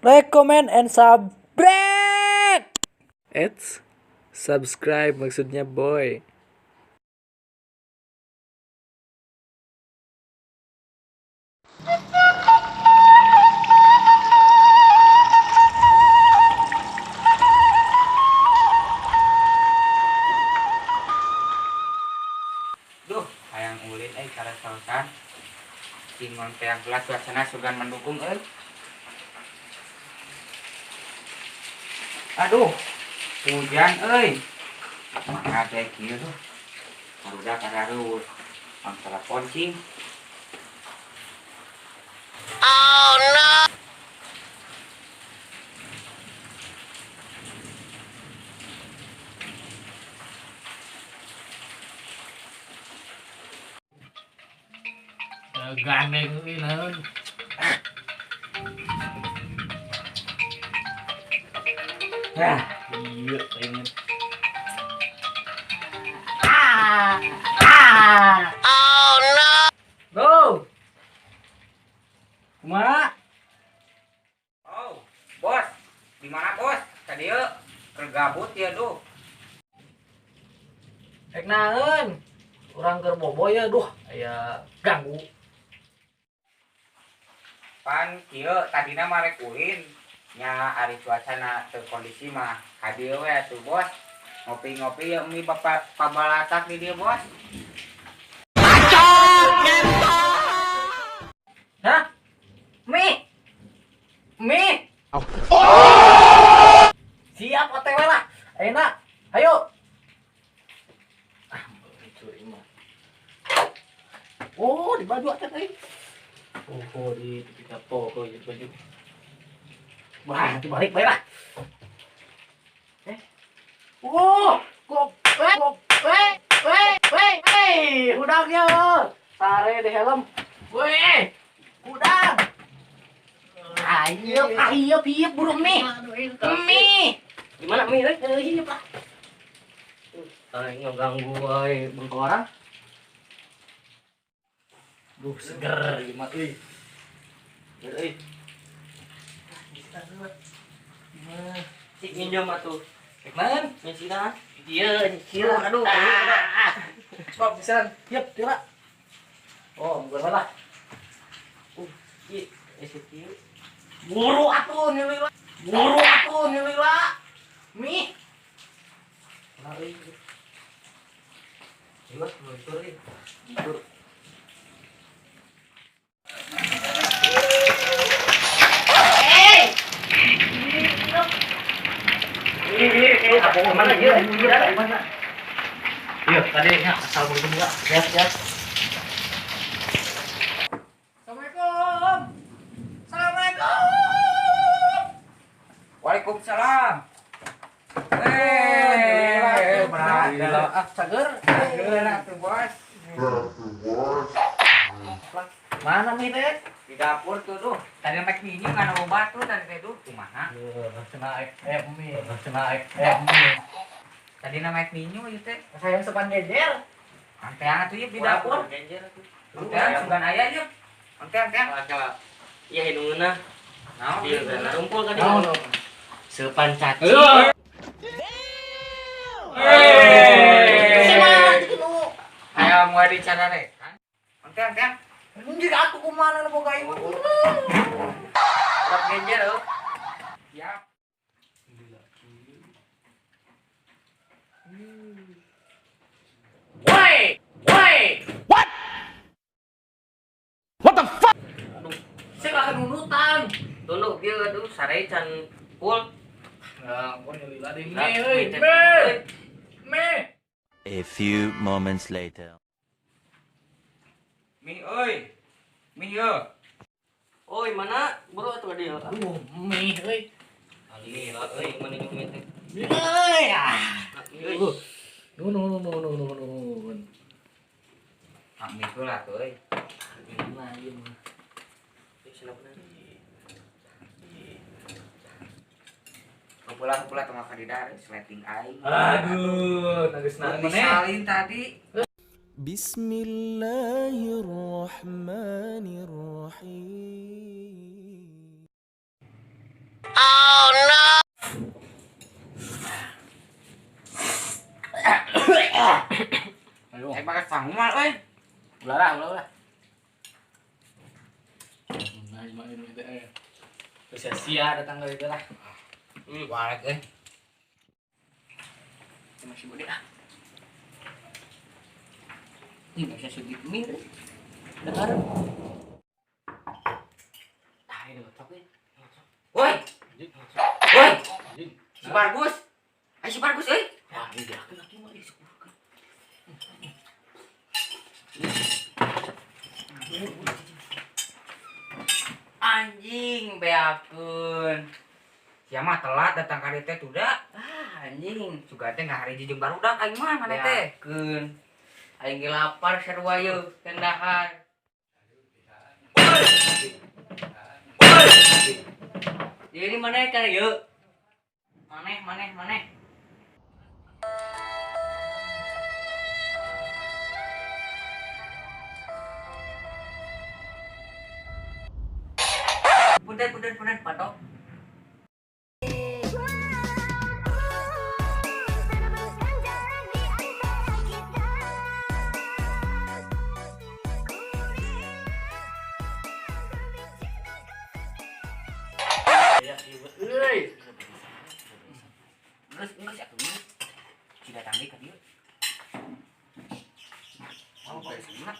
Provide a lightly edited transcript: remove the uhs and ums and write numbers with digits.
like, comment, and subscribe. It's subscribe maksudnya boy. Duh, hayang ulin cara sausan. Singon teang kelas suasana sugan mendukung Aduh, hujan ada kieu tuh. Harudak kararu. Ang telepon cing. Gandeng ini naon. Nah, Iya, pengen. Go. Kumaha? oh, bos. Di mana bos? Tadi kergabut ya duh. Ek naeun? Urang keur boboy ya, duh, aya ganggu. Pan kieu tadina marek ulin. Nya ari cuacana teu kondisi mah ka dieu we atuh bos. Ngopi-ngopi ya mi bapak pabalatak di dieu bos. Hah? Mi. Siap OTW lah. Ayeuna, ayo. Curi mah. Oh, di baju atet euy. Oh, di kita poko di baju. Wah, nanti balik bae lah. Udangnya. Sare di helm. Weh, udang. Ayo, piep burung Mi. Gimana Mi? Hiep lah. Ngeganggu euy bengkoang. Duh, seger ieu mah euy. Euy. Cik minjem atuh. Cek naon? Nyisina. Ieu, nyisina. Aduh. Sok pisan. Hiep, tira. Oh, bukan lah. Ieu, kieu. Buru atuh ni lila. Mi. Nah, euy. Ieu tur euy. Tur. Mana dia? Mana? Iya, tadi asal begitu juga. Siap. Assalamualaikum. Waalaikumsalam. Cager. Atuh bos. Mana Mi teh? Di dapur tuh duh. Tadi mek minyu kan obat tuh tadi teh duh kumaha? Cenah FM Mi. Tadi mek minyu ieu teh. Sayang sepan gejer. Anteang atuh ieu di dapur. Anteang sugan aya ieu. Anteang. Iya hidungna. Naon? Dia kan tumpul tadi. Sepan caci. Aya moal dicararekan. Anteang. Munjir aku kumana nu boga ieu. Rap genjer euy. Siap. Woi. Saya akan nunutan. Tunduk dia aduh sarei can pul. Nah, pun lila deh Nah, Me. A few moments later. Mi euy. Mi yeuh. Oi mana? Buru atuh dia. Aduh, Me euy. Ali euy mana nyumit teh. Euy. Euy. Nun. Ah mi tuh lah tuh euy. Nah, ieu mah. Pulang tengah kadidar sleting aing. Aduh, nangis Disalin tadi. Bismillahirrahmanirrahim. Pangmal euy. Ulah. Main itu sia-sia datang dari itu lah. Walek euy. Masih boleh ah. Ini bisa sedikit mir. Dengar. Tai deh otak ini. Woi, woi. Si Bagus. Ayo si Bagus euy. Wah, ini dia laki mah disebutkan. Anjing beakeun. Sia mah telat datang ka dieu teh tuda. Anjing, juga teh ngahari jeung barudak aing mah maneh teh. Yakeun. Aing ge lapar sarua yeuh kendahan. Jadi mana kan yuk? Maneh. Punten, patok. Ya, ibu. Euy. Geus atuh. Si datang deui ka dieu. Oh, bae sana.